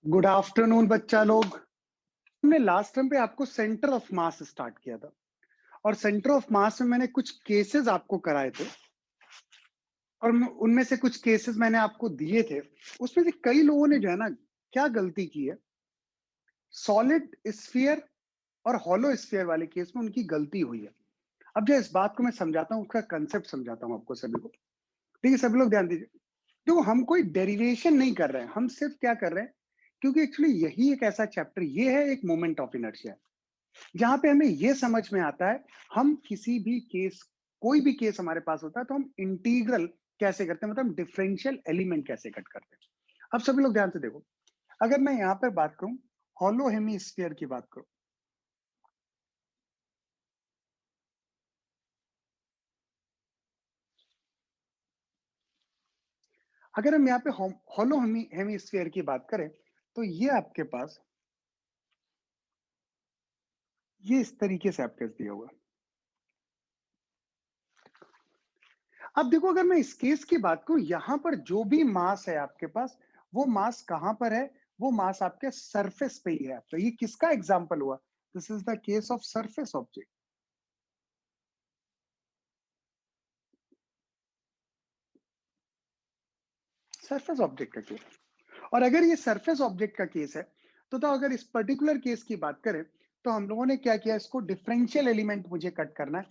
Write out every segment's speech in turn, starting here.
Good afternoon बच्चा लोग। हमने लास्ट टाइम पे आपको सेंटर ऑफ मास स्टार्ट किया था और सेंटर ऑफ मास में मैंने कुछ केसेस आपको कराए थे और उनमें से कुछ केसेस मैंने आपको दिए थे। उसमें से कई लोगों ने जो है ना क्या गलती की है, सॉलिड स्फीयर और हॉलो स्फीयर वाले केस में उनकी गलती हुई है। अब जो इस बात को मैं समझाता हूँ, उसका कंसेप्ट समझाता हूँ आपको सभी को। ठीक है, सभी लोग ध्यान दीजिए। तो हम कोई डेरिवेशन नहीं कर रहे हैं, हम सिर्फ क्या कर रहे हैं, क्योंकि एक्चुअली यही एक ऐसा चैप्टर ये है, एक मोमेंट ऑफ इनर्शिया, जहां पे हमें ये समझ में आता है हम किसी भी केस, कोई भी केस हमारे पास होता है तो हम इंटीग्रल कैसे करते हैं, मतलब डिफरेंशियल एलिमेंट कैसे कट करते हैं। अब सभी लोग ध्यान से देखो, अगर मैं यहां पर बात करूं हॉलो हेमीस्फीयर की बात करूं, अगर हम यहाँ पे हॉलो हेमीस्फीयर की बात करें तो ये आपके पास ये इस तरीके से आपके दिया हुआ। अब देखो, अगर मैं इस केस की बात करूं, यहां पर जो भी मास है आपके पास, वो मास कहां पर है, वो मास आपके सरफेस पे ही है। तो ये किसका एग्जांपल हुआ? This is the case of surface object. Surface object का केस। और अगर ये सरफेस ऑब्जेक्ट का केस है तो अगर इस पर्टिकुलर केस की बात करें तो हम लोगों ने क्या किया, इसको डिफरेंशियल एलिमेंट मुझे कट करना है।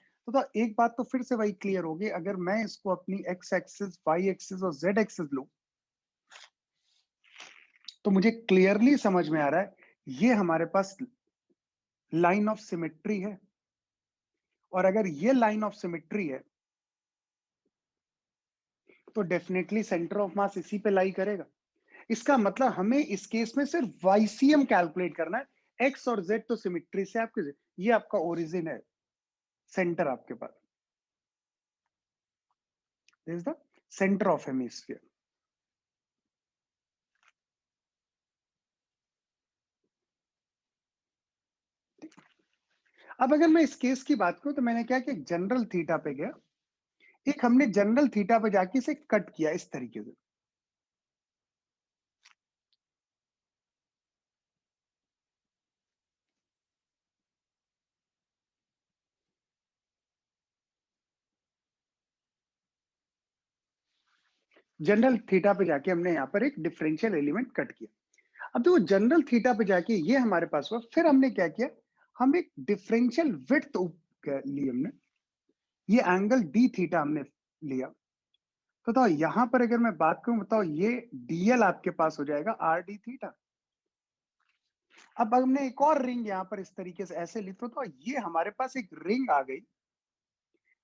एक बात तो फिर से वही क्लियर होगी, अगर मैं इसको अपनी एक्स एक्सिस, वाई एक्सिस और जेड एक्सिस लूं तो मुझे क्लियरली समझ में आ रहा है ये हमारे पास लाइन ऑफ सिमेट्री है। और अगर ये लाइन ऑफ सिमेट्री है तो डेफिनेटली सेंटर ऑफ मास इसी पे लाई करेगा। इसका मतलब हमें इस केस में सिर्फ वाईसीएम कैलकुलेट करना है। एक्स और जेड तो सिमेट्री से आपके, ये आपका ओरिजिन है, सेंटर आपके पास, this is the centre of hemisphere. अब अगर मैं इस केस की बात करूं तो मैंने क्या कि जनरल थीटा पे गया, एक हमने जनरल थीटा पे जाके इसे कट किया इस तरीके से। जनरल थीटा पे जाके हमने यहाँ पर एक डिफरेंशियल एलिमेंट कट किया। अब देखो, जनरल थीटा पे जाके ये हमारे पास हुआ, फिर हमने क्या किया, हम एक डिफरेंशियल विड्थ ली हमने, ये एंगल डी थीटा हमने लिया। तो बताओ यहां पर अगर मैं बात करूं, बताओ ये डीएल आपके पास हो जाएगा आर डी थीटा। अब हमने एक और रिंग यहां पर इस तरीके से ऐसे ली, तो ये हमारे पास एक रिंग आ गई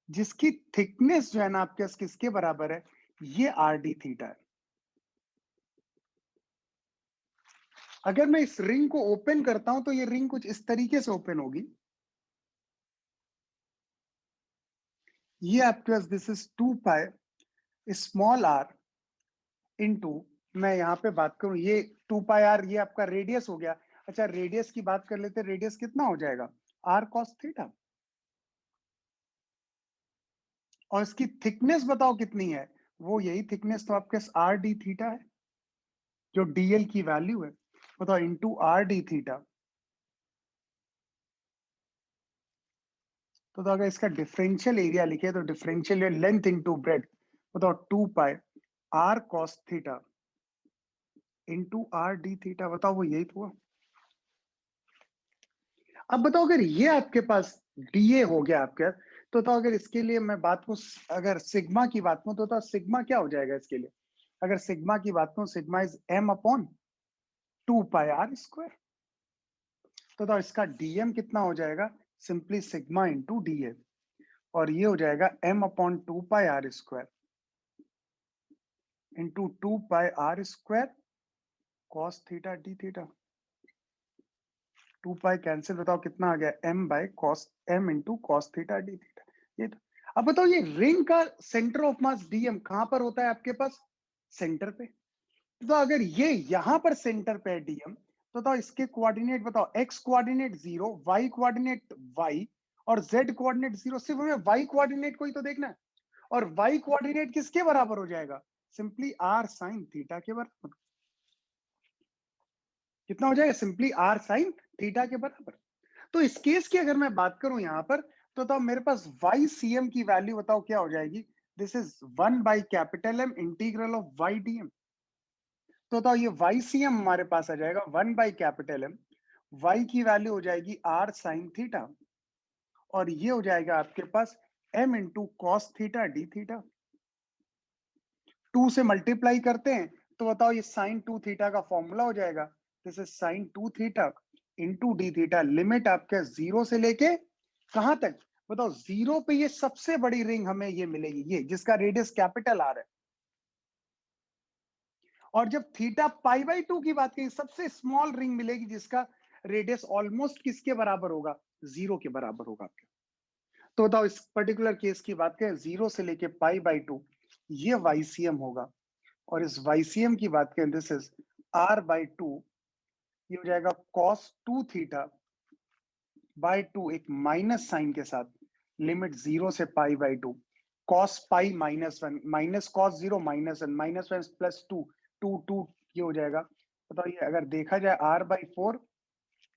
जिसकी थिकनेस जो है ना आपके पास किसके बराबर है, ये आर डी थीटा है। अगर मैं इस रिंग को ओपन करता हूं तो ये रिंग कुछ इस तरीके से ओपन होगी। ये आपके पास this is 2 pi small R into, मैं यहाँ पे बात करूं ये 2 पाई आर, ये आपका रेडियस हो गया। अच्छा, रेडियस की बात कर लेते, रेडियस कितना हो जाएगा, आर कॉस थीटा। और इसकी थिकनेस बताओ कितनी है, वो यही थिकनेस तो आपके आर डी थीटा है, जो डीएल की वैल्यू है। बताओ इंटू आर डी थीटा। तो अगर इसका डिफरेंशियल एरिया लिखे तो डिफरेंशियल लेंथ इंटू ब्रेड, बताओ 2 pi R cos theta into R D theta. बताओ वो यही तो हुआ। अब बताओ, अगर ये आपके पास डीए हो गया आपके, तो अगर इसके लिए मैं बात को, अगर सिग्मा की बात करूं तो सिग्मा क्या हो जाएगा इसके लिए, अगर सिग्मा की बात करूं, sigma is m upon 2 pi r square. तो इसका डीएम कितना हो जाएगा, सिंपली सिग्मा इंटू डीए, और ये हो जाएगा m upon 2 pi r square into 2 pi r square cos theta d theta. 2 pi cancel, बताओ कितना आ गया, m by cos m into cos theta d theta. ये तो, अब बताओ ये रिंग का सेंटर ऑफ मास डीएम कहां पर होता है आपके पास, सेंटर पे। तो अगर ये यहां पर सेंटर पे है डीएम, तो बताओ इसके कोऑर्डिनेट बताओ, x coordinate 0, y coordinate y और जेड कोऑर्डिनेट 0। सिर्फ हमें वाई कोऑर्डिनेट को ही तो देखना है, और वाई कोऑर्डिनेट किसके बराबर हो जाएगा, सिंपली आर साइन थीटा के बराबर। कितना हो जाएगा? सिंपली आर साइन थीटा के बराबर। तो इस केस की अगर मैं बात करूं यहां पर, तो बताओ मेरे पास वाई सी एम की वैल्यू बताओ क्या हो जाएगी? This is one by capital M integral of Y D M. तो बताओ ये वाई सी एम हमारे पास आ जाएगा 1/कैपिटल M, वाई की वैल्यू हो जाएगी आर साइन थीटा, और ये हो जाएगा आपके पास m into cos theta d theta. 2 से मल्टीप्लाई करते हैं तो बताओ ये साइन 2 थीटा का फॉर्मूला हो जाएगा। This is sine 2 theta into D theta. Limit आपके 0 से लेके कहां तक बताओ? 0 पे ये सबसे बड़ी रिंग हमें ये मिलेगी, ये जिसका रेडियस कैपिटल आर है। और जब थीटा π/2 की बात करें, सबसे स्मॉल रिंग मिलेगी जिसका रेडियस ऑलमोस्ट किसके बराबर होगा? 0 के बराबर होगा आपके। तो बताओ इस पर्टिकुलर केस की बात करें, 0 से लेके π/2 ये YCM होगा। और इस YCM की बात करें, दिस इज R/2, ये हो जाएगा cos 2 थीटा बाय 2 एक माइनस साइन के साथ, लिमिट 0 से π/2, cos पाई -1 माइनस cos 0 -1 -1 प्लस 2 2 2 ये हो जाएगा। बताओ ये अगर देखा जाए R/4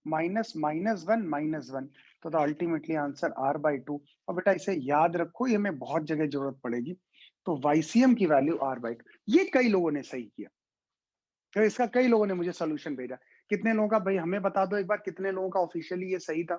माइनस -1 तो अल्टीमेटली आंसर R/2। और बेटा इसे याद रखो, ये हमें बहुत जगह जरूरत पड़ेगी। तो YCM की वैल्यू R/2। ये कई लोगों ने सही किया, तो इसका कई लोगों ने मुझे सोल्यूशन भेजा। कितने लोगों का भाई हमें बता दो एक बार, कितने लोगों का ऑफिशियली ये सही था?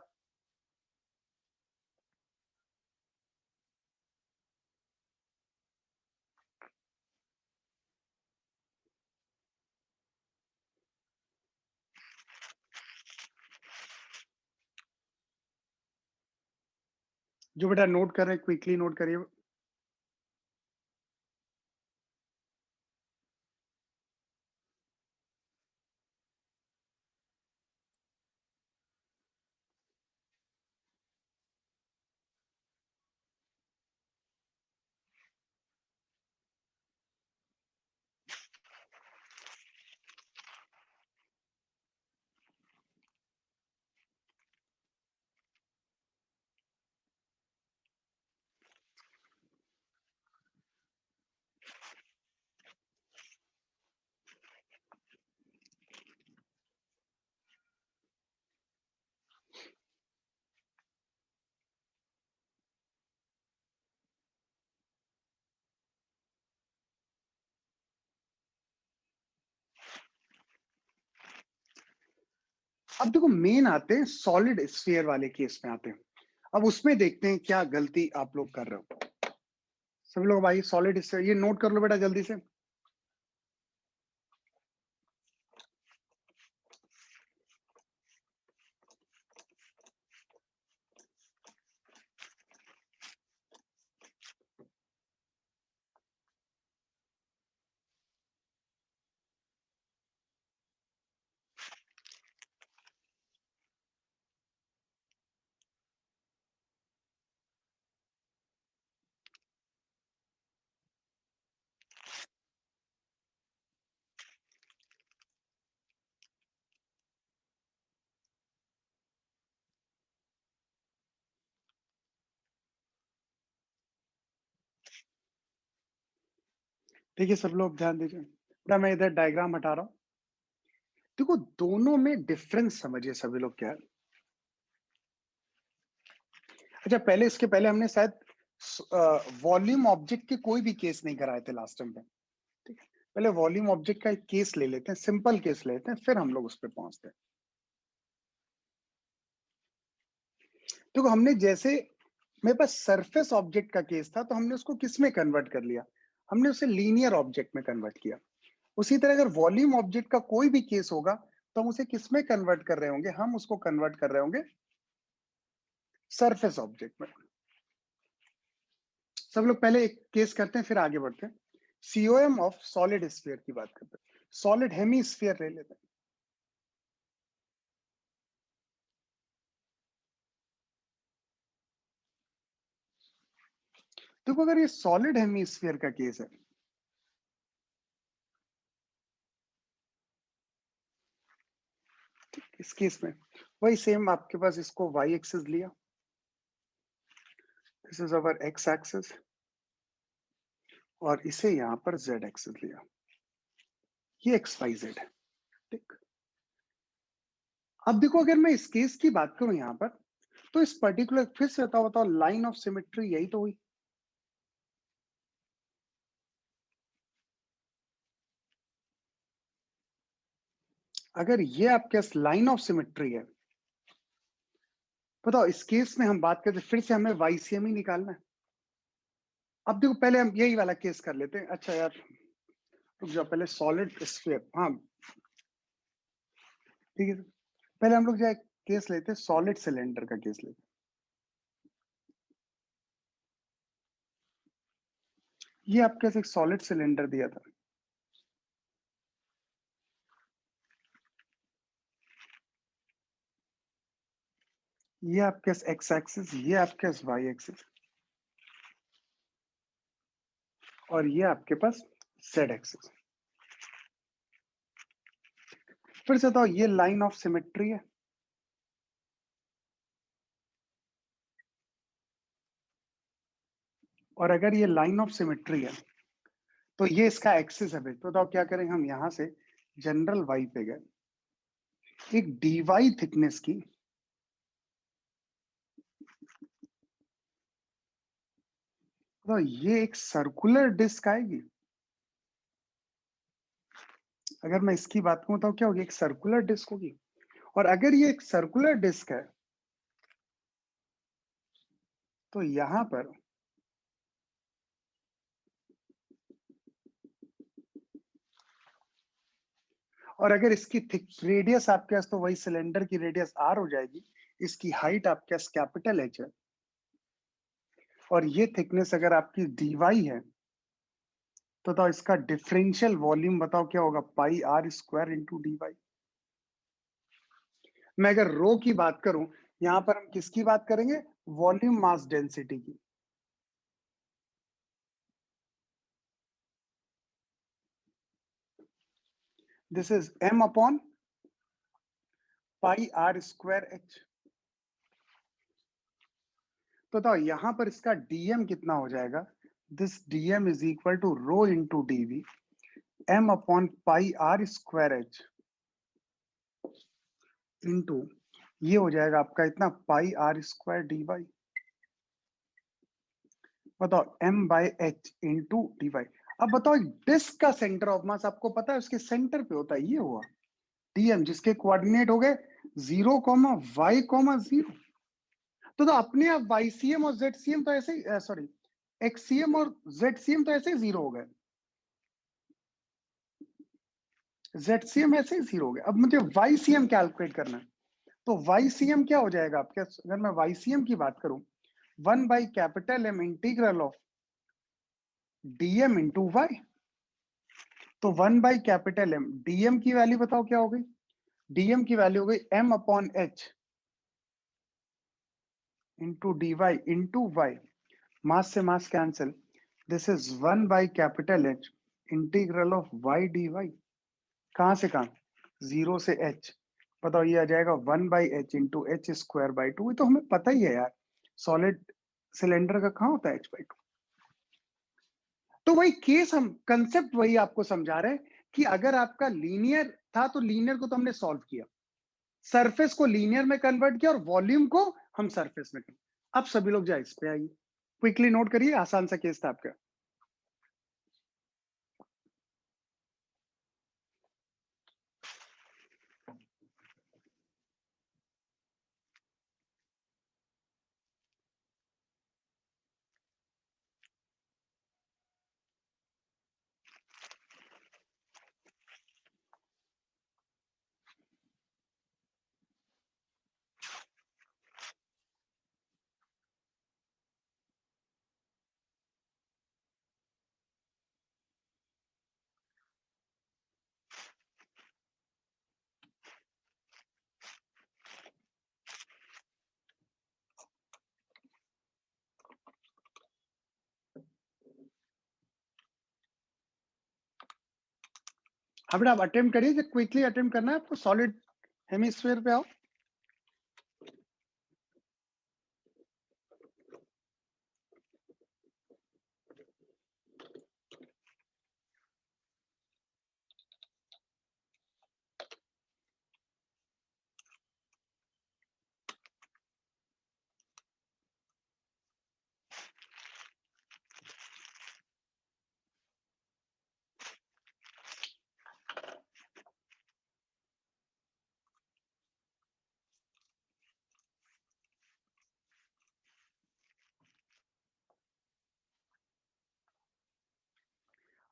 जो बेटा नोट कर रहे हैं क्विकली नोट करिए। अब देखो मेन आते हैं सॉलिड स्फीयर वाले केस में आते हैं। अब उसमें देखते हैं क्या गलती आप लोग कर रहे हो। सभी लोग भाई सॉलिड स्फीयर ये नोट कर लो बेटा जल्दी से। देखिए सब लोग ध्यान दीजिए बेटा, मैं इधर डायग्राम हटा रहा हूं। देखो दोनों में डिफरेंस समझिए सभी लोग क्या है। अच्छा पहले इसके पहले हमने शायद वॉल्यूम ऑब्जेक्ट के कोई भी केस नहीं कराए थे लास्ट टाइम पे। ठीक है, पहले वॉल्यूम ऑब्जेक्ट का एक केस ले लेते हैं, सिंपल केस लेते हैं, फिर हम लोग उस पर पहुंचते हैं। देखो हमने जैसे मेरे पास सरफेस ऑब्जेक्ट का केस था, तो हमने उसको किस में कन्वर्ट कर लिया? हमने उसे लीनियर ऑब्जेक्ट में कन्वर्ट किया। उसी तरह अगर वॉल्यूम ऑब्जेक्ट का कोई भी केस होगा, तो हम उसे किस में कन्वर्ट कर रहे होंगे? हम उसको कन्वर्ट कर रहे होंगे सरफेस ऑब्जेक्ट में। सब लोग पहले एक केस करते हैं फिर आगे बढ़ते हैं। सीओएम ऑफ सॉलिड स्फीयर की बात करते हैं, सॉलिड हेमीस्फीयर ले लेते हैं। देखो अगर ये सॉलिड हेमीस्फीयर का केस है, इस केस में वही सेम आपके पास, इसको वाई एक्सिस लिया, this is our x axis, और इसे यहां पर जेड एक्सिस लिया, ये एक्स वाई जेड है। ठीक, अब देखो अगर मैं इस केस की बात करूं यहाँ पर, तो इस पर्टिकुलर फिर से बताओ लाइन ऑफ सिमेट्री यही तो हुई। अगर ये आपके लाइन ऑफ सिमेट्री है, बताओ इस केस में हम बात करते फिर से हमें वाईसीएम ही निकालना है। अब देखो पहले हम यही वाला केस कर लेते हैं। अच्छा यार रुक जाओ, पहले सॉलिड स्फीयर, हाँ ठीक है, पहले हम लोग जो केस लेते हैं सॉलिड सिलेंडर का केस लेते हैं। ये आपके एक सॉलिड सिलेंडर दिया था, ये आपके एक्स एक्सिस, ये आपके वाई एक्सिस, और ये आपके पास जेड एक्सिस। फिर से तो ये लाइन ऑफ सिमेट्री है, और अगर ये लाइन ऑफ सिमेट्री है तो ये इसका एक्सिस है। तो बताओ क्या करें हम, यहां से जनरल वाई पे गए, एक डीवाई थिकनेस की तो ये एक सर्कुलर डिस्क आएगी। अगर मैं इसकी बात करूं तो क्या होगी, एक सर्कुलर डिस्क होगी। और अगर ये एक सर्कुलर डिस्क है तो यहां पर और अगर इसकी थिक रेडियस आपके पास, तो वही सिलेंडर की रेडियस आर हो जाएगी, इसकी हाइट आपके पास कैपिटल एच है, और ये थिकनेस अगर आपकी डीवाई है तो बताओ इसका डिफरेंशियल वॉल्यूम बताओ क्या होगा, पाई आर स्क्वायर इंटू डीवाई। मैं अगर रो की बात करूं, यहां पर हम किसकी बात करेंगे, वॉल्यूम मास डेंसिटी की। This is m upon pi r square h. तो बताओ यहां पर इसका डीएम कितना हो जाएगा, this dm is equal to rho into dv m upon pi r square h into ये हो जाएगा आपका इतना pi r square d Y. बताओ m by h into D y. अब बताओ डिस्क का सेंटर ऑफ मास आपको पता है उसके सेंटर पे होता है, ये हुआ डीएम जिसके कोऑर्डिनेट हो गए 0,y,0। तो अपने आप वाईसीएम और जेडसीएम तो ऐसे ही, सॉरी एक्ससीएम और जेडसीएम तो ऐसे ही जीरो हो गए, जेडसीएम ऐसे ही जीरो हो गए। अब मुझे वाईसीएम कैलकुलेट करना है, तो वाईसीएम क्या हो जाएगा आपके, अगर मैं वाईसीएम की बात करूं, one by capital M integral of DM into Y. तो 1/कैपिटल M, डीएम की वैल्यू बताओ क्या हो गई, डीएम की वैल्यू हो गई M upon H into D Y into Y, mass से mass cancel, this is one by capital H integral of Y D Y. कहां से कहां, 0 से h। बताओ ये आ जाएगा 1/h into H square by two. तो हमें पता ही है यार, सॉलिड सिलेंडर का कहाँ होता है h/2। तो वही केस, हम कंसेप्ट वही आपको समझा रहे हैं कि अगर आपका लीनियर था तो लीनियर को तो हमने सॉल्व किया, सरफेस को लीनियर में कन्वर्ट किया, और वॉल्यूम को हम सरफेस में अब सभी लोग जाए इस पे आइए, क्विकली नोट करिए, आसान सा केस था आपका। हाँ बेटा आप अटेम्प्ट करिए, क्विकली अटेम्प्ट करना है आपको, सॉलिड हेमिस्फीयर पे आओ।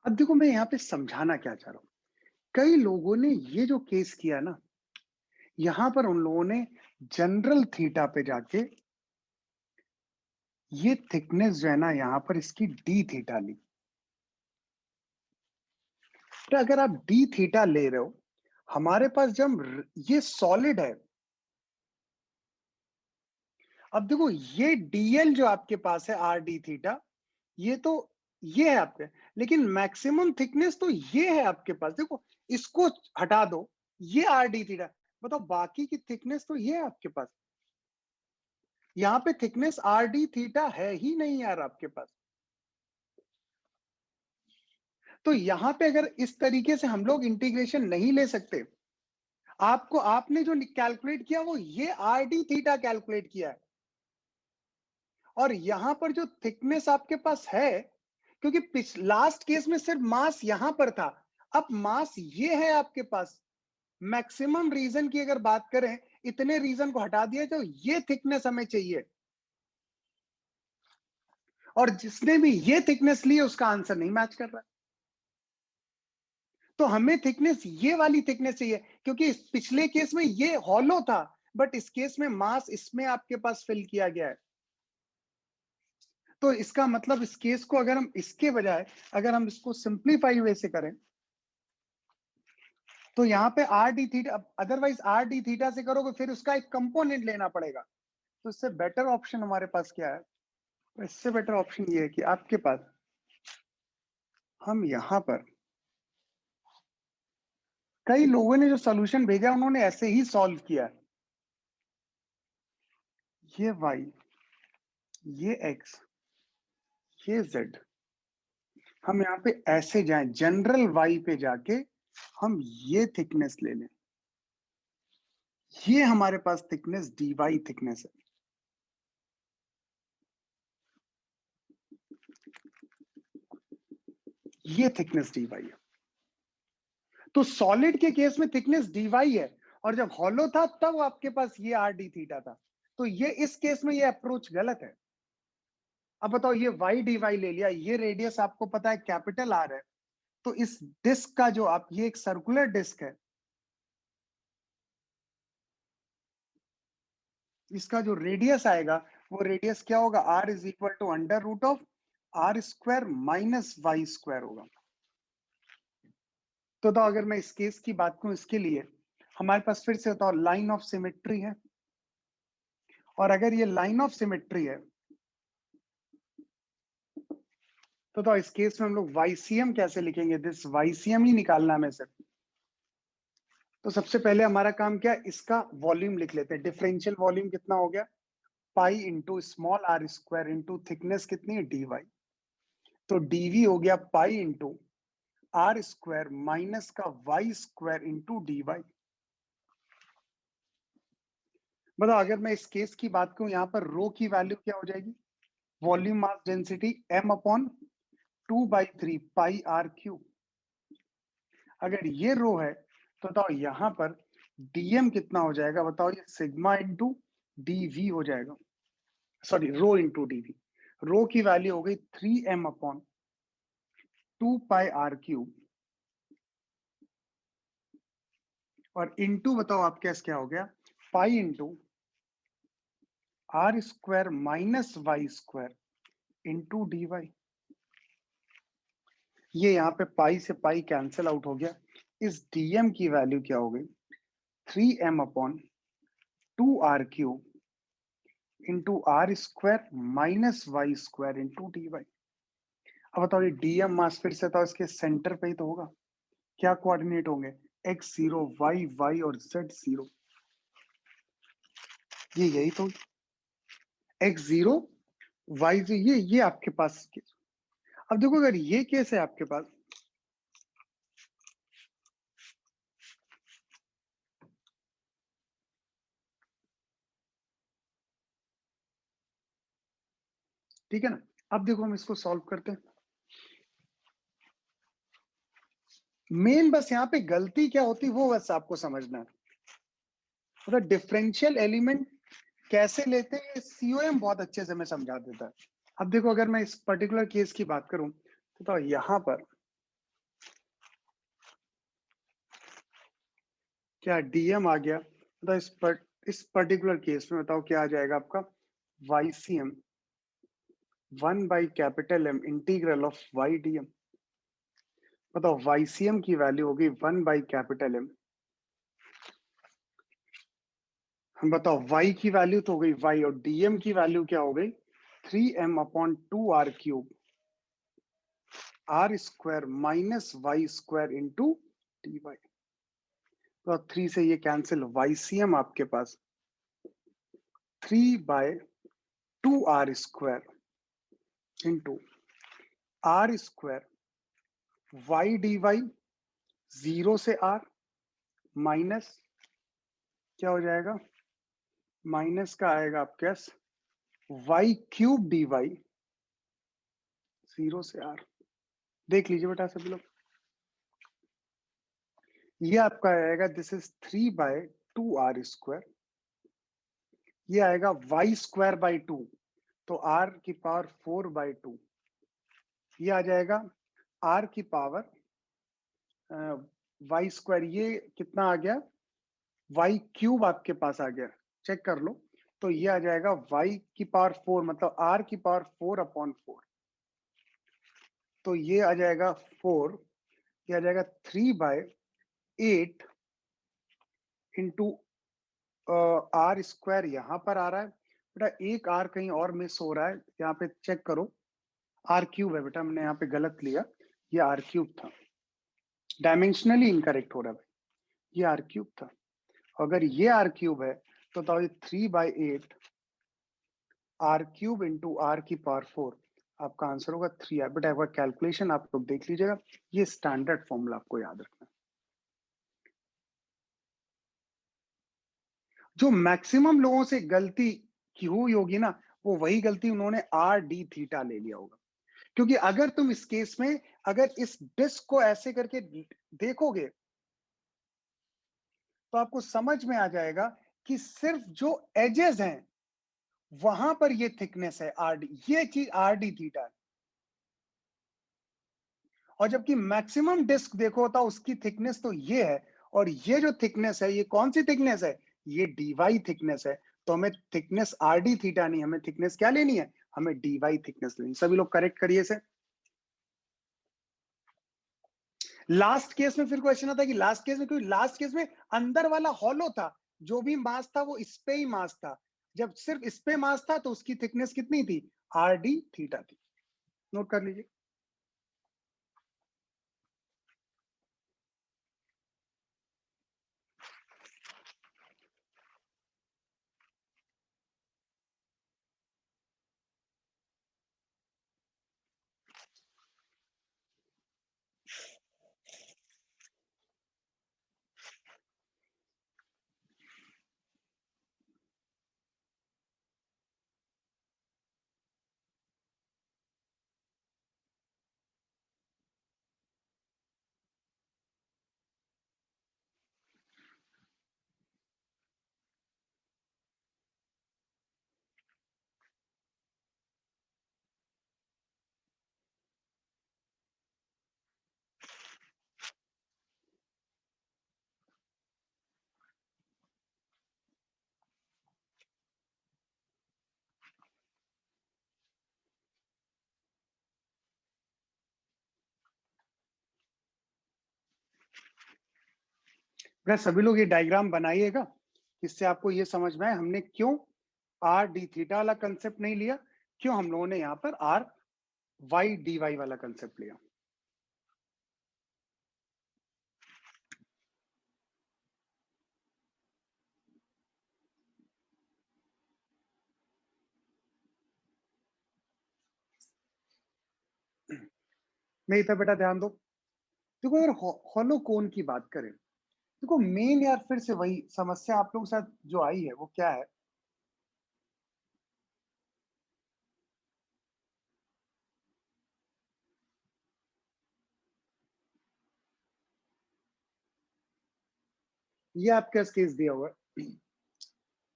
अब देखो मैं यहाँ पे समझाना क्या चाह रहा हूँ। कई लोगों ने ये जो केस किया ना, यहाँ पर उन लोगों ने जनरल थीटा पे जाके ये थिकनेस जो है ना यहाँ पर इसकी डी थीटा ली। तो अगर आप डी थीटा ले रहे हो, हमारे पास जब ये सॉलिड है, अब देखो ये डीएल जो आपके पास है आर डी थीटा, ये तो ये है आपके, लेकिन मैक्सिमम थिकनेस तो ये है आपके पास। देखो इसको हटा दो, ये आर डी थीटा, बताओ बाकी की थिकनेस तो ये है आपके पास। यहाँ पे थिकनेस आर डी थीटा है ही नहीं यार आपके पास। तो यहाँ पे अगर इस तरीके से हम लोग इंटीग्रेशन नहीं ले सकते, आपको आपने जो कैलकुलेट किया वो ये आर डी थीटा कैलकुलेट किया है, और यहां पर जो थिकनेस आपके पास है, क्योंकि लास्ट केस में सिर्फ मास यहां पर था, अब मास ये है आपके पास। मैक्सिमम रीजन की अगर बात करें, इतने रीजन को हटा दिया तो ये थिकनेस हमें चाहिए, और जिसने भी ये थिकनेस ली उसका आंसर नहीं मैच कर रहा है। तो हमें थिकनेस ये वाली थिकनेस चाहिए, क्योंकि पिछले केस में ये हॉलो था, बट इस केस में मास इसमें आपके पास फिल किया गया है। तो इसका मतलब इस केस को अगर हम इसके बजाय अगर हम इसको सिंप्लीफाई वे से करें, तो यहाँ पे are D theta, otherwise are D theta से करोगे फिर उसका एक कंपोनेंट लेना पड़ेगा। तो इससे बेटर ऑप्शन हमारे पास क्या है? तो इससे बेटर ऑप्शन ये है कि आपके पास हम यहाँ पर, कई लोगों ने जो सोल्यूशन भेजा उन्होंने ऐसे ही सॉल्व किया। ये y, ये x, ये z, हम यहाँ पे ऐसे जाएं, जनरल y पे जाके हम ये थिकनेस ले लें, ये हमारे पास थिकनेस dy थिकनेस है। ये थिकनेस dy है। तो सॉलिड के केस में थिकनेस dy है, और जब हॉलो था तब आपके पास ये आर डी थीटा था। तो ये इस केस में ये अप्रोच गलत है। अब बताओ, ये y dy ले लिया, ये रेडियस आपको पता है कैपिटल आर है, तो इस डिस्क का जो आप, ये एक सर्कुलर डिस्क है, इसका जो रेडियस आएगा वो रेडियस क्या होगा? r is equal to under root of r square minus y square होगा। तो अगर मैं इस केस की बात करूं, इसके लिए हमारे पास फिर से बताओ लाइन ऑफ सिमेट्री है, और अगर ये लाइन ऑफ सिमेट्री है तो इस केस में हम लोग वाईसीएम कैसे लिखेंगे? दिस वाईसीएम ही निकालना हमें सिर्फ। तो सबसे पहले हमारा काम क्या है, इसका वॉल्यूम लिख लेते हैं। डिफरेंशियल वॉल्यूम कितना हो गया? Pi into small R square into thickness कितनी है? D Y. तो डीवी हो गया pi into are square minus का Y square into D Y. बताओ अगर मैं इस केस की बात करूं, यहां पर रो की वैल्यू क्या हो जाएगी? Volume mass density m upon 2/3 pi r cube. अगर ये रो है तो बताओ यहाँ पर dm कितना हो जाएगा? बताओ, ये सिग्मा इंटू dv हो जाएगा, sorry rho into dv। Rho की वैल्यू हो गई 3m upon 2 pi r cube, और इंटू बताओ आप कैसे क्या हो गया? Pi into are square minus y square into D y. ये यहाँ पे पाई से पाई कैंसिल आउट हो गया। इस dm की वैल्यू क्या हो गई? 3m upon 2r cube into are square minus y square into D y. अब बताओ, ये dm मास फिर से था, इसके सेंटर पे ही तो होगा। क्या कोऑर्डिनेट होंगे? x0 y और z0। ये यही तो, x0 y0, ये आपके पास। अब देखो अगर ये केस है आपके पास, ठीक है ना? अब देखो हम इसको सॉल्व करते हैं। मेन बस यहाँ पे गलती क्या होती वो बस आपको समझना है। मतलब डिफरेंशियल एलिमेंट कैसे लेते हैं, सीओएम बहुत अच्छे से मैं समझा देता है। अब देखो अगर मैं इस पर्टिकुलर केस की बात करूं तो यहाँ पर क्या डीएम आ गया, मतलब इस पर्टिकुलर केस में बताओ क्या आ जाएगा आपका, YCM 1/M integral of y dm. बताओ YCM की वैल्यू होगी 1/M। हम बताओ y की वैल्यू तो हो गई y, और dm की वैल्यू क्या हो गई 3m/2r³ r² minus y² into dy। तो 3 से ये कैंसिल, YCM आपके पास 3/2r² into r² y dy 0 से r माइनस क्या हो जाएगा, माइनस का आएगा आपके पास y³ dy 0 से r। देख लीजिए बेटा सभी लोग, ये आपका आएगा दिस इज 3/2r², ये आएगा y²/2, तो r की पावर 4/2, ये आ जाएगा r की पावर y², ये कितना आ गया y³ आपके पास आ गया, चेक कर लो। तो ये आ जाएगा y की पावर 4, मतलब r की पावर 4/4, तो ये आ जाएगा 4, ये आ जाएगा 3/8 इंटू r², यहां पर आ रहा है बेटा, एक r कहीं और मिस हो रहा है, यहाँ पे चेक करो, r³ है बेटा, हमने यहाँ पे गलत लिया, ये r³ था, डायमेंशनली इनकरेक्ट हो रहा है भाई, ये r³ था। अगर ये r³ है तो बताओ ये 3/8 r³ इंटू r की पावर 4, आपका आंसर होगा 3r। बेटा एक बार कैलकुलेशन आप लोग देख लीजिएगा, ये स्टैंडर्ड फॉर्मूला आपको याद रखना है। जो मैक्सिमम लोगों से गलती की हुई होगी ना, वो वही गलती उन्होंने r d थीटा ले लिया होगा, क्योंकि अगर तुम इस केस में अगर इस डिस्क को ऐसे करके देखोगे तो आपको समझ में आ जाएगा कि सिर्फ जो एजेस हैं वहां पर ये थिकनेस है आर डी, ये चीज आर डी थीटा है, और जबकि मैक्सिमम डिस्क देखो तो उसकी थिकनेस तो ये है, और ये जो थिकनेस है ये कौन सी थिकनेस है, ये डीवाई थिकनेस है। तो हमें थिकनेस आर डी थीटा नहीं, हमें थिकनेस क्या लेनी है, हमें डीवाई थिकनेस लेनी। सभी लोग करेक्ट करिए इसे। लास्ट केस में फिर क्वेश्चन आता है कि लास्ट केस में, क्योंकि लास्ट केस में अंदर वाला हॉलो था, जो भी मास था वो इस पे ही मास था, जब सिर्फ इस पे मास था तो उसकी थिकनेस कितनी थी, आर डी थीटा थी। नोट कर लीजिए। बेटा सभी लोग ये डायग्राम बनाइएगा, इससे आपको ये समझ में आए हमने क्यों आर डी थीटा वाला कंसेप्ट नहीं लिया, क्यों हम लोगों ने यहाँ पर आर वाई डी वाई वाला कंसेप्ट लिया। नहीं था बेटा, ध्यान दो, देखो अगर हॉलो कोन की बात करें, देखो मेन यार फिर से वही समस्या आप लोगों के साथ जो आई है वो क्या है, ये आपका केस दिया हुआ है।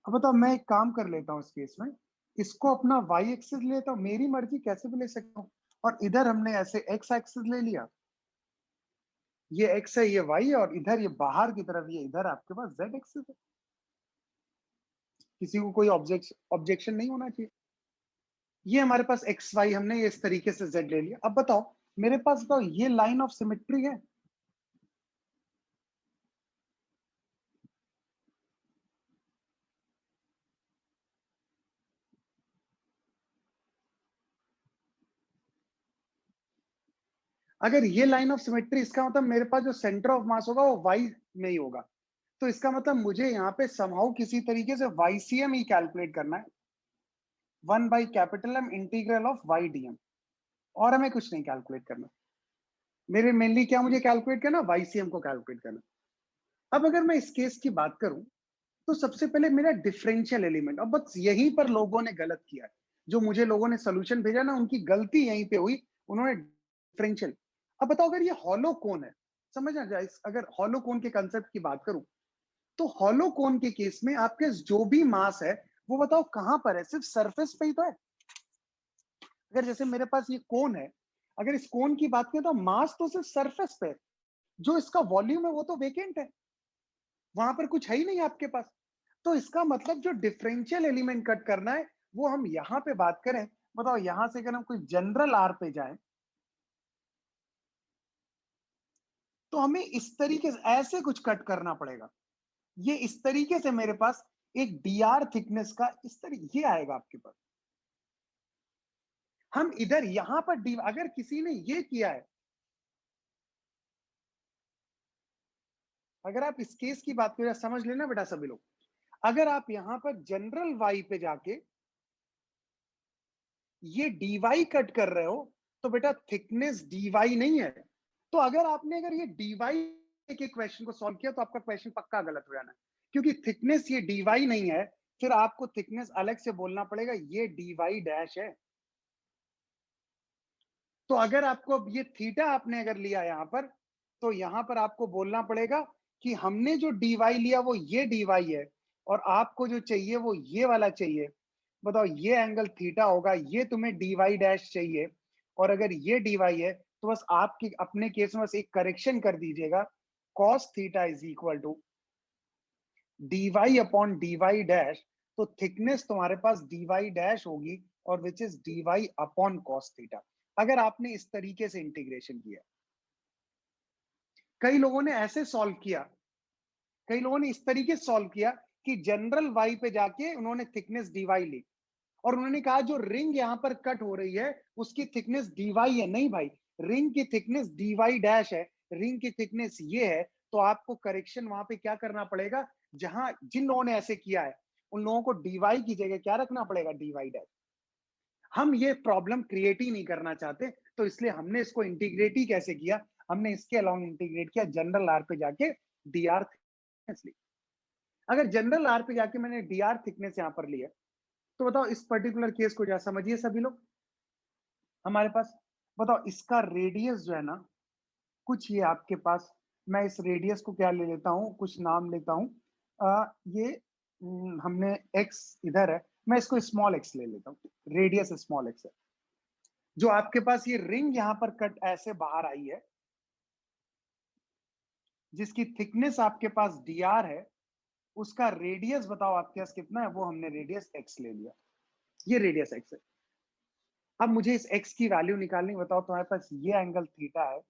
अब बताओ मैं एक काम कर लेता हूँ इस केस में, इसको अपना वाई एक्सिस ले लेता हूँ, मेरी मर्जी कैसे भी ले सकता हूँ, और इधर हमने ऐसे एक्स एक्सिस ले लिया, ये x है, ये y है, और इधर ये बाहर की तरफ ये इधर आपके पास z एक्सिस है। किसी को कोई ऑब्जेक्शन नहीं होना चाहिए। ये हमारे पास एक्स वाई, हमने ये इस तरीके से z ले लिया। अब बताओ मेरे पास, बताओ ये लाइन ऑफ सिमेट्री है? अगर ये लाइन ऑफ सिमेट्री, इसका मतलब मेरे पास जो सेंटर ऑफ मास होगा वो y में ही होगा। तो इसका मतलब मुझे यहाँ पे समहाउ किसी तरीके से YCM ही कैलकुलेट करना है, 1/M इंटीग्रल ऑफ y/dm, और हमें कुछ नहीं कैलकुलेट करना। मेरे मेनली क्या मुझे कैलकुलेट करना, YCM को कैलकुलेट करना। अब अगर मैं इस केस की बात करूं, तो सबसे पहले मेरा डिफरेंशियल एलिमेंट, अब बस यहीं पर लोगों ने गलत किया है। जो मुझे लोगों ने सोल्यूशन भेजा ना, उनकी गलती यहीं पे हुई, उन्होंने डिफरेंशियल। अब बताओ अगर ये हॉलो कोन है, समझ आ जाए, अगर हॉलो कोन के कंसेप्ट की बात करूं, तो हॉलो कोन के केस में आपके जो भी मास है वो बताओ कहां पर है, सिर्फ सरफेस पे ही तो है। अगर जैसे मेरे पास ये कोन है, अगर इस कोन की बात करें तो मास तो सिर्फ सरफेस पे है, जो इसका वॉल्यूम है वो तो वेकेंट है, वहां पर कुछ है ही नहीं आपके पास। तो इसका मतलब जो डिफरेंशियल एलिमेंट कट करना है वो हम यहां पे बात करें। बताओ यहां से अगर हम कोई जनरल आर पे जाएं, तो हमें इस तरीके से ऐसे कुछ कट करना पड़ेगा। ये इस तरीके से मेरे पास एक dr थिकनेस का इस तरीके ये आएगा आपके पास। हम इधर यहां पर डी, अगर किसी ने ये किया है, अगर आप इस केस की बात करें, समझ लेना बेटा सभी लोग, अगर आप यहां पर जनरल y पे जाके ये dy कट कर रहे हो, तो बेटा थिकनेस dy नहीं है। तो अगर ये dy के क्वेश्चन को सॉल्व किया, तो आपका क्वेश्चन पक्का गलत हो जाना है, क्योंकि थिकनेस ये dy नहीं है। फिर आपको थिकनेस अलग से बोलना पड़ेगा, ये dy डैश है। तो अगर आपको अब ये थीटा आपने अगर लिया यहां पर, तो यहां पर आपको बोलना पड़ेगा कि हमने जो dy लिया वो ये dy है, और आपको जो चाहिए वो ये वाला चाहिए। बताओ ये एंगल थीटा होगा, ये तुम्हें dy डैश चाहिए। और अगर ये dy है, तो बस आपके अपने केस में बस एक करेक्शन कर दीजिएगा, cos theta is equal to dy upon dy dash. तो थिकनेस तुम्हारे पास dy डैश होगी, और which is dy upon cos theta, अगर आपने इस तरीके से इंटीग्रेशन किया। कई लोगों ने ऐसे सॉल्व किया, कई लोगों ने इस तरीके से सॉल्व किया कि जनरल y पे जाके उन्होंने थिकनेस dy ली, और उन्होंने कहा जो रिंग यहां पर कट हो रही है उसकी थिकनेस dy है। नहीं भाई, रिंग की थिकनेस dy डैश है, रिंग की थिकनेस ये है। तो आपको करेक्शन वहां पे क्या करना पड़ेगा, जहां जिन लोगों ने ऐसे किया है उन लोगों को dy की जगह क्या रखना पड़ेगा, dy डैश। हम ये प्रॉब्लम क्रिएट ही नहीं करना चाहते, तो इसलिए हमने इसको इंटीग्रेट ही कैसे किया, हमने इसके अलाउंग इंटीग्रेट किया, जनरल आर पे जाके dr थिकनेस ली। अगर जनरल आर पे जाके मैंने dr थिकनेस यहां पर लिया, तो बताओ इस पर्टिकुलर केस को जरा समझिए सभी लोग। हमारे पास बताओ इसका रेडियस जो है ना, कुछ ये आपके पास, मैं इस रेडियस को क्या ले लेता हूं, कुछ नाम लेता हूं। ये हमने x इधर है, मैं इसको स्मॉल x ले लेता हूं, रेडियस स्मॉल x है। जो आपके पास ये रिंग यहां पर कट ऐसे बाहर आई है, जिसकी थिकनेस आपके पास dr है, उसका रेडियस बताओ आपके पास कितना है, वो हमने रेडियस x ले लिया। ये रेडियस x है। अब मुझे इस x की वैल्यू निकालनी, बताओ तुम्हारे पास ये एंगल थीटा है,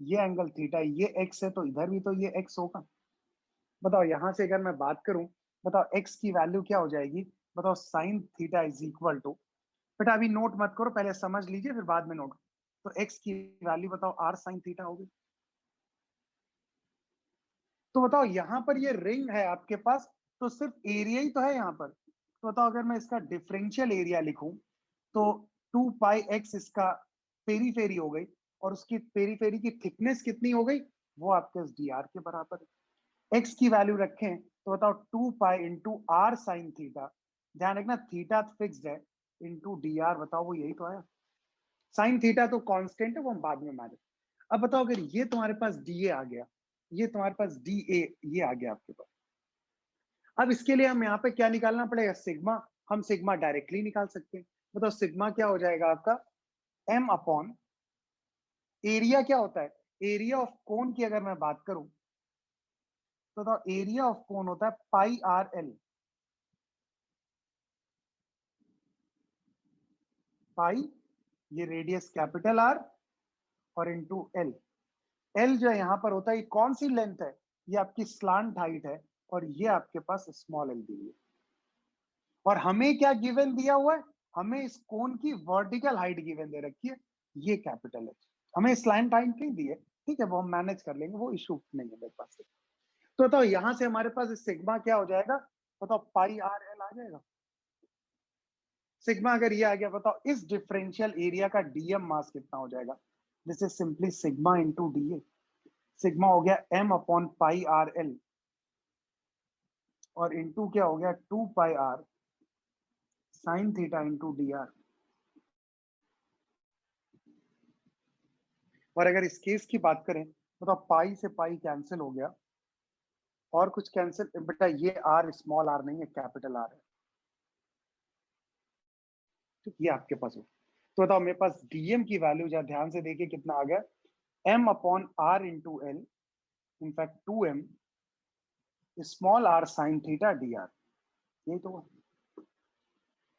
ये एंगल थीटा है, ये x है, तो इधर भी तो ये x होगा। बताओ यहां से अगर मैं बात करूं, बताओ x की वैल्यू क्या हो जाएगी, बताओ sine theta is equal to, बेटा अभी नोट मत करो, पहले समझ लीजिए फिर बाद में नोट। तो x की वैल्यू बताओ r साइन थीटा होगी। तो बताओ यहां पर ये रिंग है आपके पास, तो सिर्फ एरिया ही तो है यहां पर। तो बताओ अगर मैं इसका डिफरेंशियल एरिया लिखूं, तो 2πx इसका पेरीफेरी हो गई, और उसकी पेरीफेरी की थिकनेस कितनी हो गई, वो आपके dr के बराबर है। x की वैल्यू रखें, तो बताओ 2π इंटू आर साइन थीटा, ध्यान रखना थीटा फिक्स्ड है, इंटू dr, बताओ वो यही तो है। साइन थीटा तो कांस्टेंट है, वो हम बाद में मैनेज। अब बताओ अगर ये तुम्हारे पास dA आ गया, ये तुम्हारे पास dA ये आ गया आपके पास। अब इसके लिए हम यहाँ पे क्या निकालना पड़ेगा, सिग्मा। हम सिग्मा डायरेक्टली निकाल सकते हैं। बताओ सिग्मा क्या हो जाएगा आपका, m अपॉन एरिया क्या होता है, एरिया ऑफ कोन की अगर मैं बात करूं तो बताओ एरिया ऑफ कोन होता है पाई आर एल। पाई ये रेडियस कैपिटल आर और इंटू एल। एल जो यहां पर होता है ये कौन सी लेंथ है, ये आपकी स्लांट हाइट है और ये आपके पास स्मॉल एल दी है। और हमें क्या गिवन दिया हुआ है, हमें इस कोन की वर्टिकल हाइट गिवन दे रखी है, ये कैपिटल है। हमें स्लांट हाइट नहीं दी है, ठीक है, वो हम मैनेज कर लेंगे, वो इशू नहीं है मेरे पास। तो बताओ यहां से हमारे पास सिग्मा क्या हो जाएगा, बताओ पाई आर एल आ जाएगा। सिग्मा अगर ये आ गया, बताओ इस डिफरेंशियल एरिया का डीएम मास कितना हो जाएगा। This is simply sigma into D A. Sigma हो गया M upon pi R L और इंटू क्या हो गया 2 pi R sine theta into D R. और अगर इस केस की बात करें तो पाई से पाई कैंसिल हो गया और कुछ कैंसिल, बेटा ये आर स्मॉल आर नहीं है, कैपिटल आर है। तो ये आपके पास हो। तो बताओ मेरे पास डीएम की वैल्यू जरा ध्यान से देखिए कितना आ गया, M upon r into l, in fact 2m small r sine theta d r. यही तो हुआ।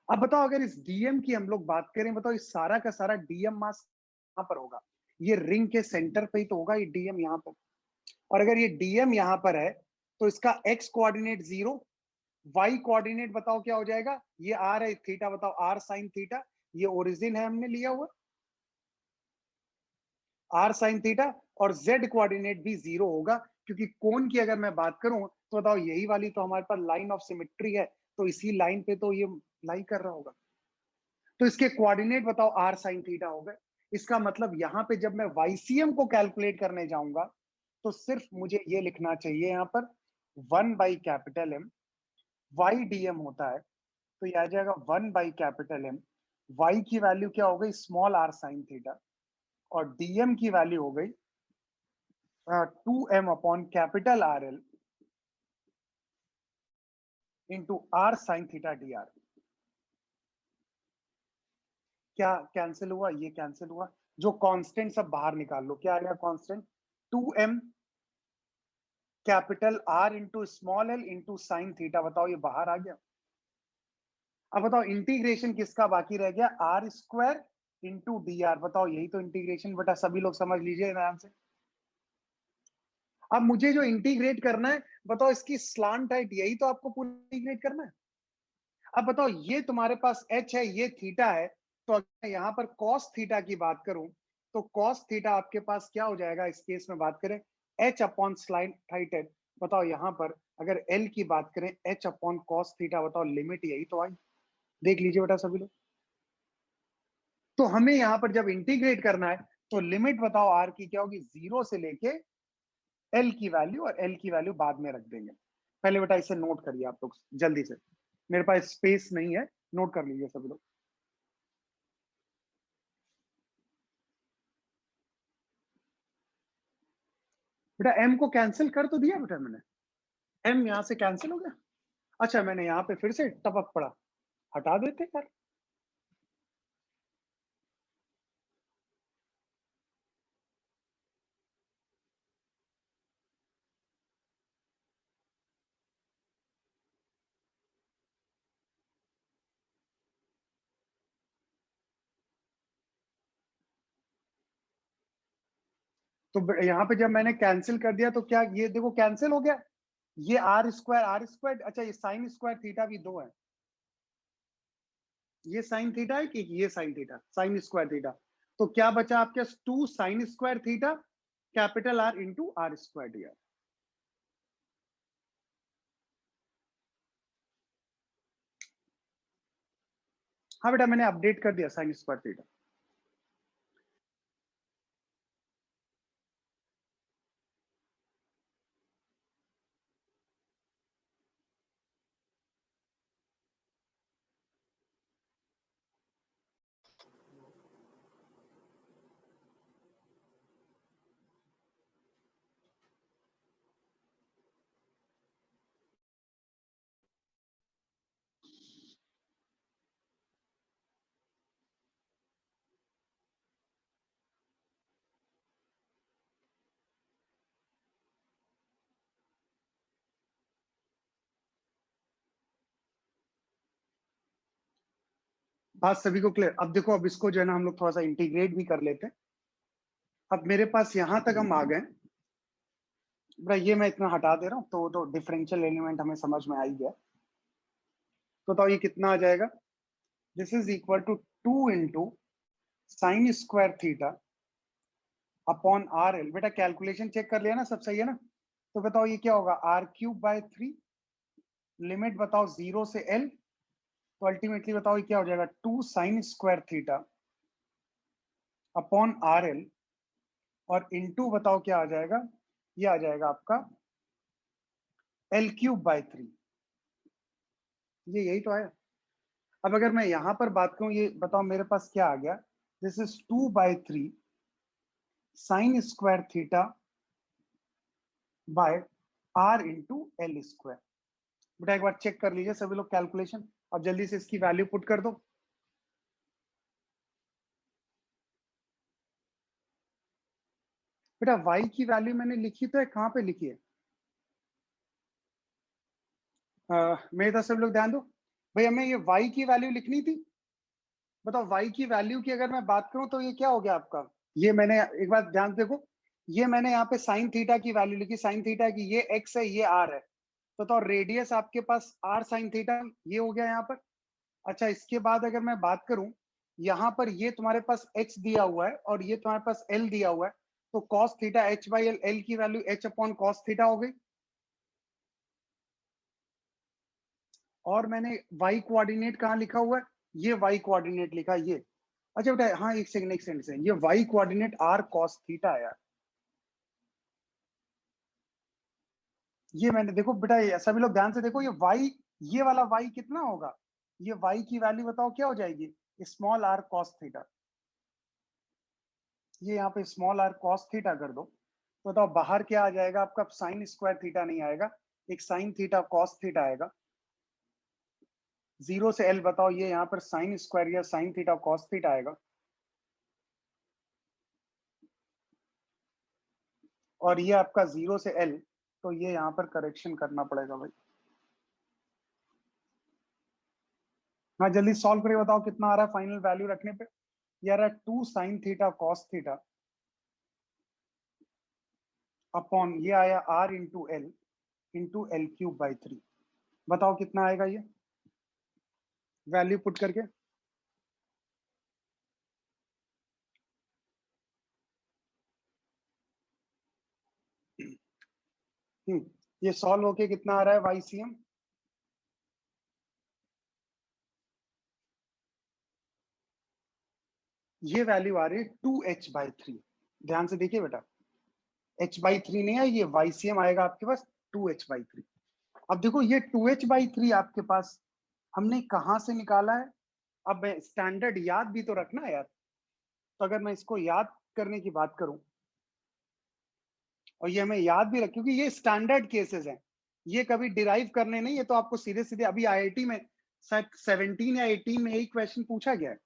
अब बताओ अगर इस डीएम की हम लोग बात करें, बताओ इस सारा का सारा डीएम मास कहां पर होगा, ये रिंग के सेंटर पे ही तो होगा ये डीएम यहां पर। और अगर ये डीएम यहां पर है तो इसका एक्स कोऑर्डिनेट 0, वाई कोऑर्डिनेट बताओ क्या हो जाएगा, ये आर है, थीटा बताओ आर साइन थीटा, ये ओरिजिन है हमने लिया हुआ आर साइन थीटा, और जेड कोऑर्डिनेट भी 0 होगा, क्योंकि कोन की अगर मैं बात करूं तो बताओ यही वाली तो हमारे पास लाइन ऑफ सिमेट्री है, तो इसी लाइन पे तो ये लाई कर रहा होगा। तो इसके कोऑर्डिनेट बताओ आर साइन थीटा हो गए। इसका मतलब यहां पे जब मैं वाईसीएम को कैलकुलेट करने जाऊंगा तो सिर्फ मुझे ये लिखना चाहिए यहां पर 1/कैपिटल एम, वाई डीएम होता है तो ये आ जाएगा 1/कैपिटल एम। वाई की वैल्यू क्या हो गई, स्मॉल आर साइन थीटा, और डीएम की वैल्यू हो गई 2m upon capital r l into r sine theta d r. क्या कैंसिल हुआ, ये कैंसिल हुआ, जो कांस्टेंट सब बाहर निकाल लो, क्या आएगा constant 2m capital r into small L into sine theta, बताओ ये बाहर आ गया। अब बताओ इंटीग्रेशन किसका बाकी रह गया, r square into D r, बताओ यही तो इंटीग्रेशन, बेटा सभी लोग समझ लीजिए आराम से। अब मुझे जो इंटीग्रेट करना है, बताओ इसकी स्लांट हाइट, यही तो आपको पूरा इंटीग्रेट करना है। अब बताओ ये तुम्हारे पास h है, ये थीटा है, तो अगर यहाँ पर cos थीटा की बात करूं तो cos थीटा आपके पास क्या हो जाएगा, इस केस में बात करें h अपॉन स्लाइन हाइट। बताओ यहाँ पर अगर l की बात करें h अपॉन cos थीटा, बताओ लिमिट यही तो आई। देख लीजिए बेटा सभी लोग। तो हमें यहाँ पर जब इंटीग्रेट करना है तो लिमिट बताओ r की क्या होगी, 0 से लेके l की वैल्यू, और l की वैल्यू बाद में रख देंगे। पहले बेटा इसे नोट करिए आप लोग जल्दी से, मेरे पास स्पेस नहीं है, नोट कर लीजिए सभी लोग। बेटा m को कैंसिल कर तो दिया बेटा मैंने, m यहां से कैंसिल हो गया। अच्छा मैंने यहाँ पे फिर से टपक पड़ा, हटा देते यार। तो यहाँ पे जब मैंने कैंसिल कर दिया तो क्या ये देखो कैंसिल हो गया, ये आर स्क्वायर, अच्छा ये साइन स्क्वायर थीटा भी दो है, ये साइन थीटा है कि ये sine theta, sine square theta. तो क्या बचा आपके पास 2 sine square theta capital r into are square d r. हाँ बेटा मैंने अपडेट कर दिया साइन स्क्वायर थीटा। बात सभी को क्लियर? अब देखो, अब इसको जो है ना हम लोग थोड़ा सा इंटीग्रेट भी कर लेते हैं। अब मेरे पास यहां तक हम आ गए। भाई ये मैं इतना हटा दे रहा हूँ, तो डिफरेंशियल एलिमेंट हमें समझ में आ ही गया। तो बताओ ये कितना आ जाएगा? This is equal to 2 into sine square theta upon r l. बेटा कैलकुलेशन चेक कर लिया ना, सब सही है ना? तो बताओ ये क्या होगा? r³/3, लिमिट बताओ 0 से l। तो अल्टीमेटली बताओ ये क्या हो जाएगा? 2 sine square theta upon r L, और इनटू बताओ क्या आ जाएगा? ये आ जाएगा आपका l³/3। ये यही तो है। अब अगर मैं यहां पर बात करूं, ये बताओ मेरे पास क्या आ गया? This is 2/3 sine square theta by r into l square. बेटा एक बार चेक कर लीजिए सभी लोग कैलकुलेशन। अब जल्दी से इसकी वैल्यू पुट कर दो। बेटा y की वैल्यू मैंने लिखी तो है, कहां पे लिखी है? मेरे तरफ सब लोग ध्यान दो। भाई हमें ये y की वैल्यू लिखनी थी। बताओ y की वैल्यू की अगर मैं बात करूं तो ये क्या हो गया आपका? ये मैंने एक बार ध्यान से देखो, ये मैंने यहाँ पे साइन थीटा की वैल्यू लिखी। साइन थीटा की ये x है, ये r है। तो रेडियस आपके पास r साइन थीटा ये हो गया यहाँ पर। अच्छा इसके बाद अगर मैं बात करूं, यहाँ पर ये तुम्हारे पास h दिया हुआ है और ये तुम्हारे पास l दिया हुआ है। तो cos थीटा h/l, l की value h upon cos theta हो गई। और मैंने y कोऑर्डिनेट कहाँ लिखा हुआ है? ये y कोऑर्डिनेट लिखा है, ये। अच्छा बेटा हाँ, एक सेकंड एक सेकंड, ये y coordinate r cos theta है यार। ये मैंने देखो बेटा, ये सभी लोग ध्यान से देखो, ये y, ये वाला y कितना होगा? ये y की वैल्यू बताओ क्या हो जाएगी? Small r cos theta. ये यहाँ पे स्मॉल r cos थीटा कर दो। तो बताओ बाहर क्या आ जाएगा आपका? साइन स्क्वायर थीटा नहीं आएगा, एक साइन थीटा cos थीटा आएगा। 0 से l बताओ, ये यहाँ पर साइन स्क्वायर या साइन थीटा cos थीटा आएगा। और ये आपका 0 से l, तो ये यहाँ पर करेक्शन करना पड़ेगा भाई। हाँ जल्दी सॉल्व करके बताओ कितना आ रहा है फाइनल वैल्यू रखने पे? ये आ रहा है 2 sine theta cos theta upon ये आया r/l/l³/3। बताओ कितना आएगा ये वैल्यू पुट करके? ये सॉल्व होके कितना आ रहा है YCM? ये वैल्यू आ रही है 2h/3। ध्यान से देखिए बेटा, h/3 नहीं है, ये YCM आएगा आपके पास 2h/3। अब देखो ये 2h/3 आपके पास हमने कहां से निकाला है? अब स्टैंडर्ड याद भी तो रखना है यार। तो अगर मैं इसको याद करने की बात करूं, और ये हमें याद भी रख, क्योंकि ये स्टैंडर्ड केसेस हैं, ये कभी डिराइव करने नहीं, ये तो आपको सीधे सीधे अभी IIT में शायद 17 या 18 में यही क्वेश्चन पूछा गया है।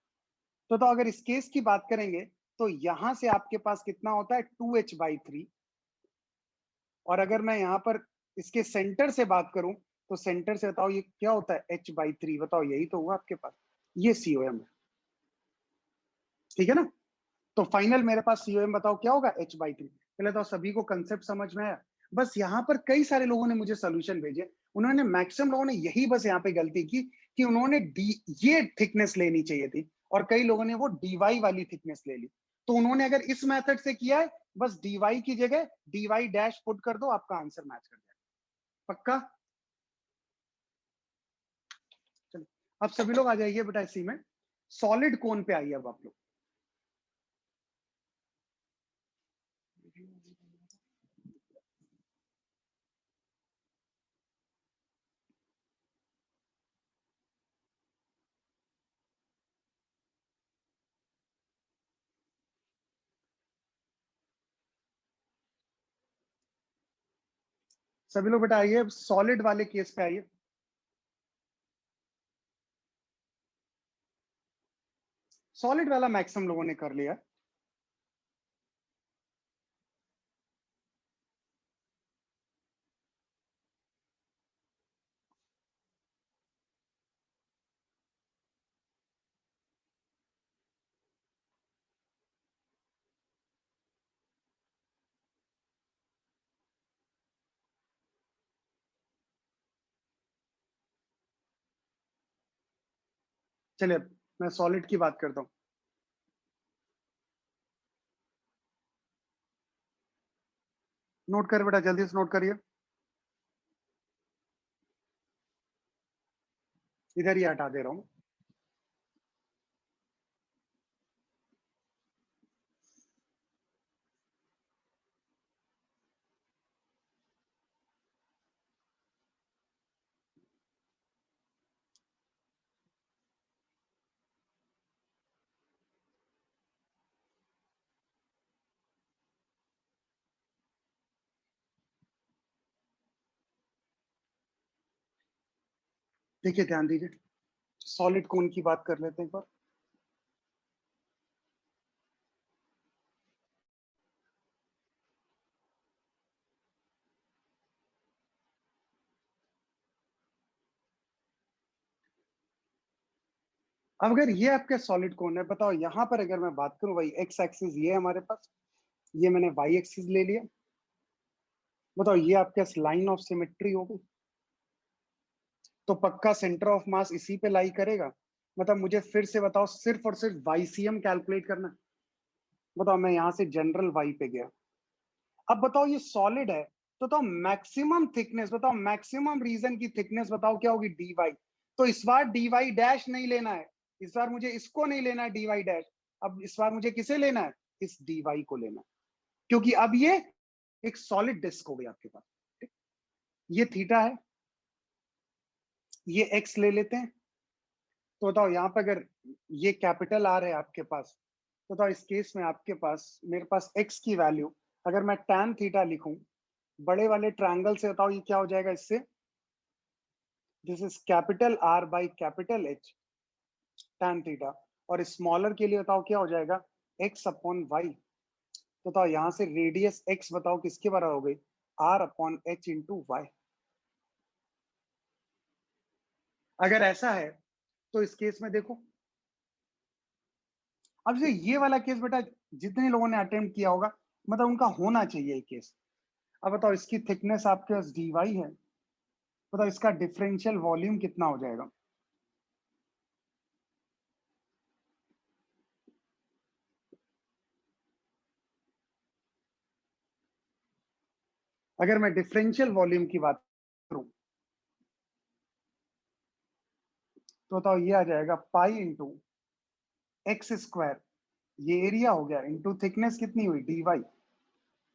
तो अगर इस केस की बात करेंगे, तो यहां से आपके पास कितना होता है? 2h/3। और अगर मैं यहाँ पर इसके सेंटर से बात करूं, तो सेंटर से बताओ ये क्या होता है? h/3। बताओ यही तो हुआ आपके पास, ये COM है। ठीक है ना? तो फाइनल मेरे पास COM बताओ क्या होगा? h/3। पहले तो सभी को कंसेप्ट समझ में आया। बस यहाँ पर कई सारे लोगों ने मुझे सोल्यूशन भेजे, उन्होंने मैक्सिमम लोगों ने यही बस यहाँ पे गलती की कि उन्होंने डी ये थिकनेस लेनी चाहिए थी, और कई लोगों ने वो dy वाली थिकनेस ले ली। तो उन्होंने अगर इस मेथड से किया है, बस dy की जगह dy' पुट कर दो, आपका आंसर मैच कर जाएगा। पक्का? चलो अब सभी लोग आ जाइए बेटा इसी में, सॉलिड कोन पे आइए अब आप लोग। सभी लोग बेटा आइए, सॉलिड वाले केस पे आइए। सॉलिड वाला मैक्सिमम लोगों ने कर लिया। चलिए मैं सॉलिड की बात करता हूँ। नोट कर बेटा, जल्दी से नोट करिए। इधर ही हटा दे रहा हूँ। देखिए ध्यान दीजिए, सॉलिड कोन की बात कर लेते हैं एक बार। अब अगर ये आपके सॉलिड कोन है, बताओ यहाँ पर अगर मैं बात करूं भाई, एक्स एक्सिस ये है हमारे पास, ये मैंने वाई एक्सिस ले लिया। बताओ ये आपके लाइन ऑफ सिमेट्री हो गई, तो पक्का सेंटर ऑफ मास इसी पे लाई करेगा। मतलब मुझे फिर से बताओ, सिर्फ और सिर्फ वाईसीएम कैलकुलेट करना है। बताओ मैं यहां से जनरल वाई पे गया। अब बताओ ये सॉलिड है, तो बताओ मैक्सिमम थिकनेस, बताओ मैक्सिमम रीजन की थिकनेस बताओ क्या होगी, डी वाई। तो इस बार डी वाई डैश नहीं लेना है, इस बार मुझे इसको नहीं लेना है डी वाई डैश। अब इस बार मुझे किसे लेना है, इस डी वाई को लेना है, क्योंकि अब ये एक सॉलिड डिस्क हो गई आपके पास। ठीक? ये थीटा है, ये एक्स ले लेते हैं। तो बताओ यहाँ पे अगर ये कैपिटल आर है आपके पास, तो बताओ इस केस में आपके पास, मेरे पास एक्स की वैल्यू, अगर मैं tan थीटा लिखूं बड़े वाले ट्रायंगल से, बताओ ये क्या हो जाएगा इससे, this is capital R by capital H tan theta. और स्मॉलर के लिए बताओ क्या हो जाएगा, एक्स अपॉन वाई। तो बताओ यहां से रेडियस एक्स बताओ किसके बराबर हो गई, r upon H into y. अगर ऐसा है तो इस केस में देखो, अब जो ये वाला केस बेटा जितने लोगों ने अटेम्प्ट किया होगा, मतलब उनका होना चाहिए ये केस। अब बताओ इसकी थिकनेस आपके पास dy है, बताओ इसका डिफरेंशियल वॉल्यूम कितना हो जाएगा। अगर मैं डिफरेंशियल वॉल्यूम की बात करूं, तो बताओ ये आ जाएगा पाई इंटू एक्स स्क्वायर, ये एरिया हो गया, इंटू थिकनेस कितनी हुई dy।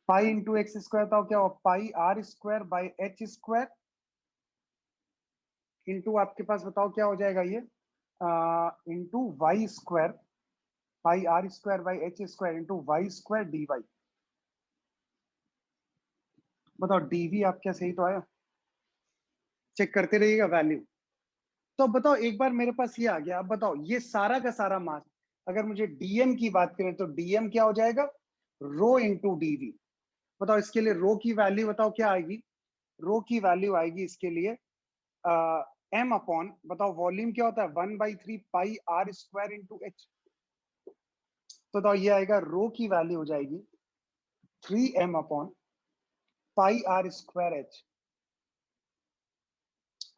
Pi into x square बताओ क्या हो, pi r square by h square, into आपके पास बताओ क्या हो जाएगा ये, into y square, pi r square by h square into y square d Y. बताओ डीवी आप क्या सही तो आया, चेक करते रहिएगा वैल्यू। तो अब बताओ एक बार मेरे पास ये आ गया, अब बताओ ये सारा का सारा मास, अगर मुझे डीएम की बात करें तो डीएम क्या हो जाएगा, रो इंटू डीवी। बताओ इसके लिए रो की वैल्यू बताओ क्या आएगी, रो की वैल्यू आएगी इसके लिए एम अपॉन, बताओ वॉल्यूम क्या होता है, 1/3 पाई आर स्क्वायर इंटू एच। तो बताओ ये आएगा, रो की वैल्यू हो जाएगी 3m upon pi r square h,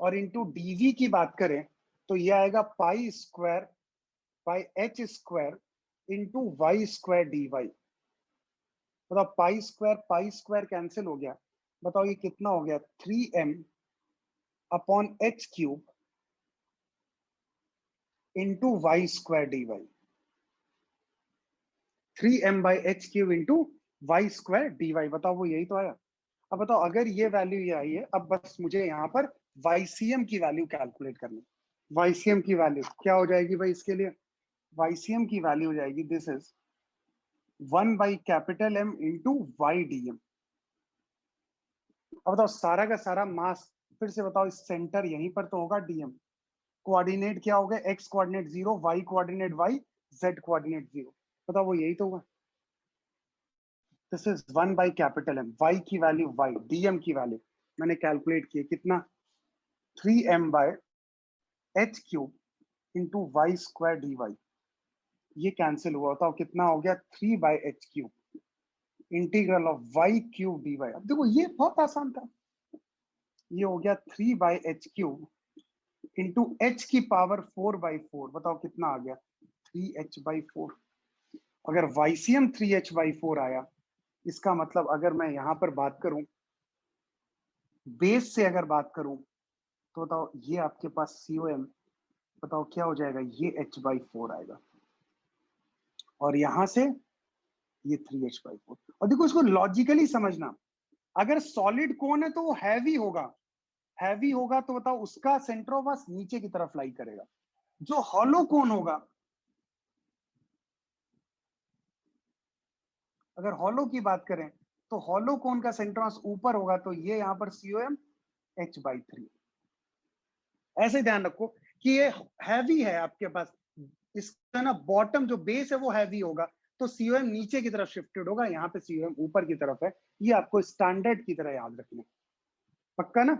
और इंटू डीवी की बात करें तो ये आएगा pi square by h square into y square d Y. बताओ पाई स्क्वायर कैंसिल हो गया, बताओ ये कितना हो गया, 3m upon h cube into y square d y. 3m by h cube into y square d Y. बताओ वो यही तो आया। अब बताओ अगर ये वैल्यू ये आई है, अब बस मुझे यहाँ पर वाईसीएम की वैल्यू कैलकुलेट करनी। वाईसीएम की वैल्यू क्या हो जाएगी भाई इसके लिए, वाईसीएम की वैल्यू हो जाएगी, this is 1/M into y D m. अब बताओ सारा का सारा मास, फिर से बताओ इस सेंटर यहीं पर तो होगा डीएम। कोऑर्डिनेट क्या हो गया, x coordinate 0, y coordinate y, z coordinate 0। बताओ वो यही तो होगा, दिस इज 1/M, वाई की वैल्यू वाई, डीएम की वैल्यू मैंने कैलकुलेट की कितना, 3m by h cube into y square d y. ये कैंसिल हुआ, बताओ कितना हो गया, 3/h cube integral of y cube d y. अब देखो ये बहुत आसान था, ये हो गया 3/h क्यूब इंटू एच की पावर 4/4, बताओ कितना आ गया, 3h/4। अगर YCM 3h/4 आया, इसका मतलब अगर मैं यहां पर बात करूं, बेस से अगर बात करूं, तो बताओ ये आपके पास COM, बताओ क्या हो जाएगा, ये h/4 आएगा, और यहां से ये 3h/4। और देखो इसको लॉजिकली समझना, अगर सॉलिड कोन है तो वो हैवी होगा, हैवी होगा तो बताओ उसका सेंटर ऑफ मास नीचे की तरफ लाई करेगा। जो हॉलो कोन होगा, अगर हॉलो की बात करें तो हॉलो कोन का सेंटर मास ऊपर होगा, तो ये यहां पर COM h/3। ऐसे ध्यान रखो कि ये हैवी है आपके पास, इसका ना बॉटम जो बेस है वो हैवी होगा, तो COM नीचे की तरफ शिफ्टेड होगा, यहाँ पे COM ऊपर की तरफ है। ये आपको स्टैंडर्ड की तरह याद रखना, पक्का ना?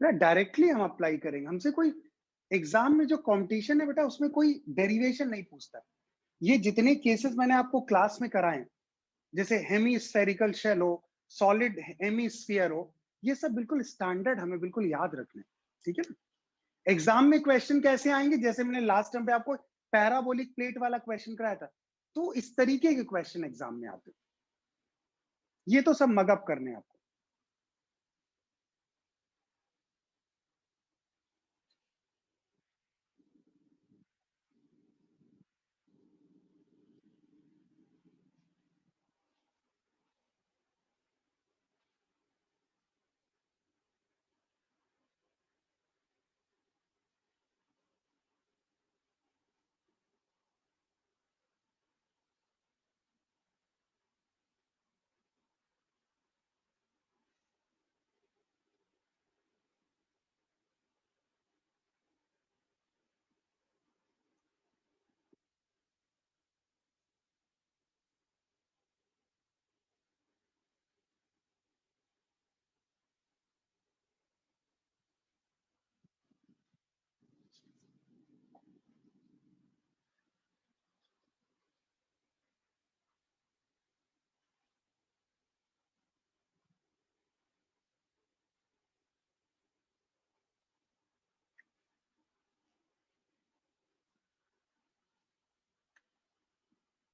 डायरेक्टली हम अप्लाई करेंगे, हमसे कोई एग्जाम में जो कंपटीशन है बेटा, उसमें कोई डेरिवेशन नहीं पूछता। ये जितने केसेस मैंने आपको क्लास में कराए, जैसे हेमी शेल हो, सॉलिड हेमीस्फीयर हो, ये सब बिल्कुल स्टैंडर्ड हमें बिल्कुल याद रखना है, ठीक है ना? एग्जाम में क्वेश्चन कैसे आएंगे, जैसे मैंने लास्ट टाइम पे आपको पैराबोलिक प्लेट वाला क्वेश्चन कराया था, तो इस तरीके के क्वेश्चन एग्जाम में आते हैं। ये तो सब मगअप करने हैं आपको।